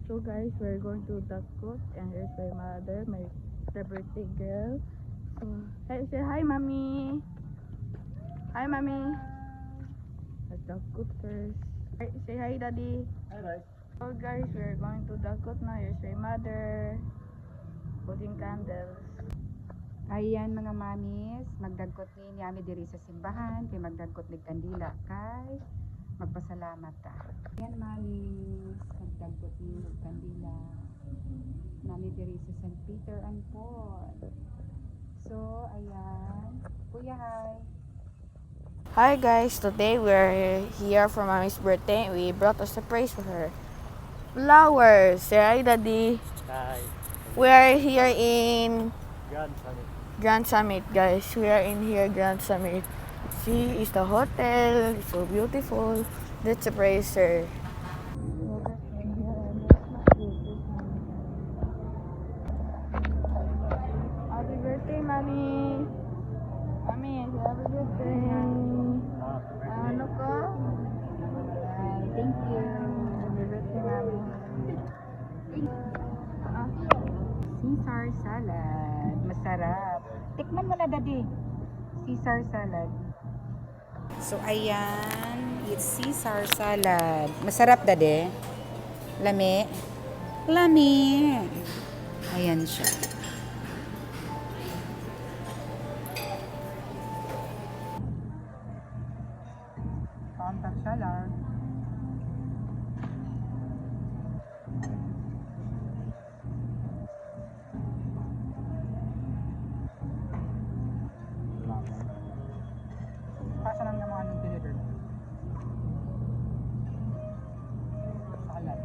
So guys, we're going to Dakot and here's my mother, the birthday girl. So, hey, say hi, mommy. Hi, mommy. At Dakot first. Hey, say hi, daddy. Hi, bye. So guys, we're going to Dakot now. Here's my mother, holding candles. Ayan mga mamis, magdagkot ni yami diri sa simbahan, kay magdagkot ni kandila kay magpasalamat ta. Ayan mamis, magdagkot ni kandila. Nami diri sa St. Peter and Paul. So, ayan. Kuya, hi. Hi guys, today we're here for mommy's birthday. We brought a surprise for her. Flowers. Say hi, daddy. Hi. We are here in Grand Summit. Grand Summit, guys. We are in here, Grand Summit. See, it's the hotel. It's so beautiful. Let's surprise her. Happy birthday, mommy. Mommy, happy birthday. Ano ko? Thank you. Happy birthday, mommy. Caesar salad. Masarap. Tikman mo na, daddy. Caesar salad. So, ayan. It's Caesar salad. Masarap, daddy. Lami. Lami. Ayan siya. Contact salad. Pasa lang naman yung deliver. Salad.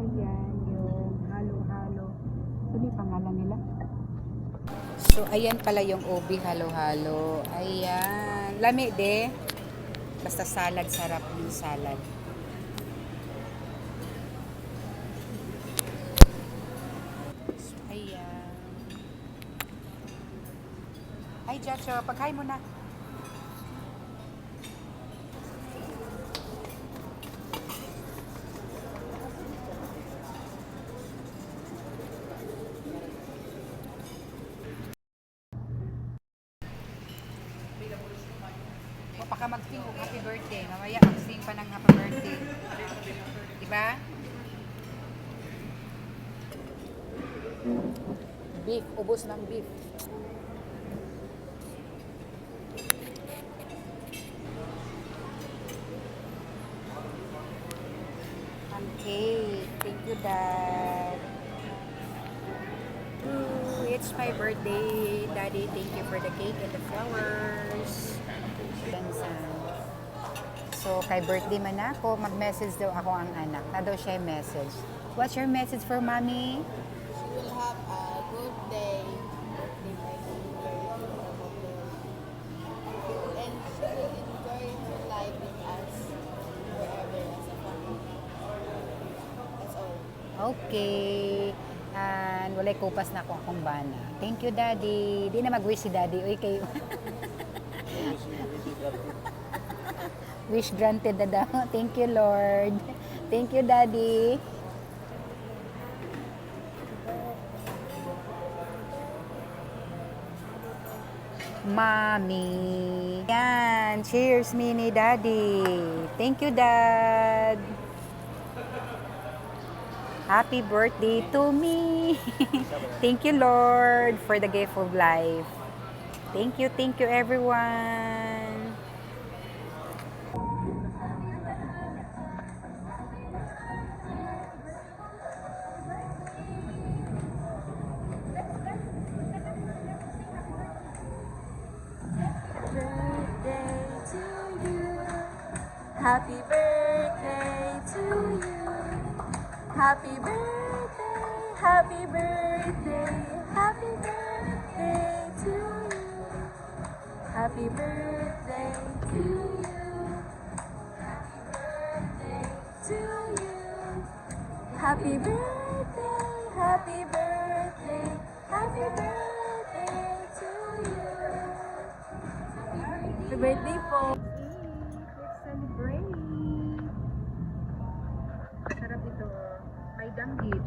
Ayan yung halo-halo. Ito yung pangalan nila. So, ayan pala yung ubi halo-halo. Ayan. Lami de. Basta salad, sarap yung salad. So, ayan. Ay, Jacho, pagkain mo na. O, baka mag-sing o happy birthday. Mamaya mag-sing pa ng happy birthday. Diba? Beef. Ubos ng beef. Okay. Thank you, Dad. Ooh, it's my birthday, Daddy. Thank you for the cake and the flowers. So, kay birthday man ako, mag-message daw ako ang anak. Na daw siya yung message. What's your message for mommy? She will have a good day. Birthday party. And she will enjoy her life with us wherever as a family. That's all. Okay. And walay kupas na ako akong bana. Thank you, Daddy. Di na mag-wish si Daddy. Uy, kayo. Wish granted na daw. Thank you, Lord. Thank you, Daddy. Mommy. Yan. Cheers, Mini Daddy. Thank you, Dad. Happy birthday to me. Thank you, Lord, for the gift of life. Thank you, everyone. Birthday to you. Happy birthday to you. Happy birthday, happy birthday, happy birthday to you. Happy birthday to you. Happy birthday to you. Happy birthday, happy birthday to you. Happy birthday po. Let's celebrate. danggit.